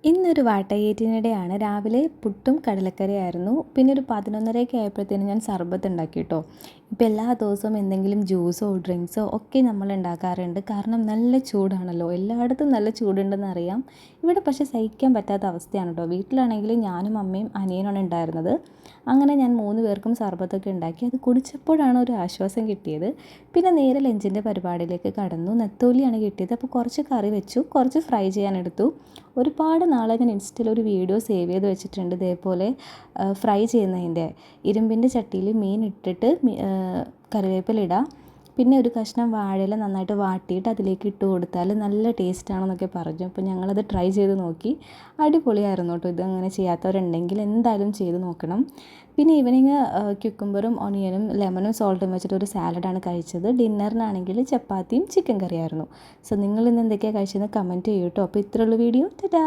ഇന്നൊരു വാട്ടകേറ്റിനിടെയാണ് രാവിലെ പുട്ടും കടലക്കറിയായിരുന്നു. പിന്നെ ഒരു 11:30 ആയപ്പോഴത്തേനും ഞാൻ സർബത്ത് ഉണ്ടാക്കി കേട്ടോ. ഇപ്പോൾ എല്ലാ ദിവസവും എന്തെങ്കിലും ജ്യൂസോ ഡ്രിങ്ക്സോ ഒക്കെ നമ്മൾ ഉണ്ടാക്കാറുണ്ട്. കാരണം നല്ല ചൂടാണല്ലോ, എല്ലായിടത്തും നല്ല ചൂടുണ്ടെന്ന് അറിയാം. ഇവിടെ പക്ഷേ സഹിക്കാൻ പറ്റാത്ത അവസ്ഥയാണ് കേട്ടോ. വീട്ടിലാണെങ്കിൽ ഞാനും അമ്മയും അനിയനാണ് ഉണ്ടായിരുന്നത്. അങ്ങനെ ഞാൻ 3 പേർക്കും സർബത്തൊക്കെ ഉണ്ടാക്കി. അത് കുടിച്ചപ്പോഴാണ് ഒരു ആശ്വാസം കിട്ടിയത്. പിന്നെ നേരെ ലഞ്ചിൻ്റെ പരിപാടിയിലേക്ക് കടന്നു. നെത്തോലിയാണ് കിട്ടിയത്. അപ്പോൾ കുറച്ച് കറി വെച്ചു, കുറച്ച് ഫ്രൈ ചെയ്യാനെടുത്തു. ഒരുപാട് നാളെ ഞാൻ ഇൻസ്റ്റയിൽ ഒരു വീഡിയോ സേവ് ചെയ്ത് വെച്ചിട്ടുണ്ട് ഇതേപോലെ ഫ്രൈ ചെയ്യുന്നതിൻ്റെ. ഇരുമ്പിൻ്റെ ചട്ടിയിൽ മീൻ ഇട്ടിട്ട് കറിവേപ്പില ഇടാം, പിന്നെ ഒരു കഷ്ണം വാഴയില നന്നായിട്ട് വാട്ടിയിട്ട് അതിലേക്ക് ഇട്ട് കൊടുത്താൽ നല്ല ടേസ്റ്റാണെന്നൊക്കെ പറഞ്ഞു. അപ്പോൾ ഞങ്ങളത് ട്രൈ ചെയ്ത് നോക്കി. അടിപൊളിയായിരുന്നു കേട്ടോ. ഇതങ്ങനെ ചെയ്യാത്തവരുണ്ടെങ്കിൽ എന്തായാലും ചെയ്ത് നോക്കണം. പിന്നെ ഈവനിങ് ക്യുക്കുംബറും ഒണിയനും ലെമണും സോൾട്ടും വെച്ചിട്ട് ഒരു സാലഡാണ് കഴിച്ചത്. ഡിന്നറിനാണെങ്കിൽ ചപ്പാത്തിയും ചിക്കൻ കറിയായിരുന്നു. സോ നിങ്ങൾ ഇന്ന് എന്തൊക്കെയാണ് കഴിച്ചതെന്ന് കമൻറ്റ് ചെയ്യൂ കേട്ടോ. അപ്പോൾ ഇത്രയുള്ള വീഡിയോ. ടാറ്റാ.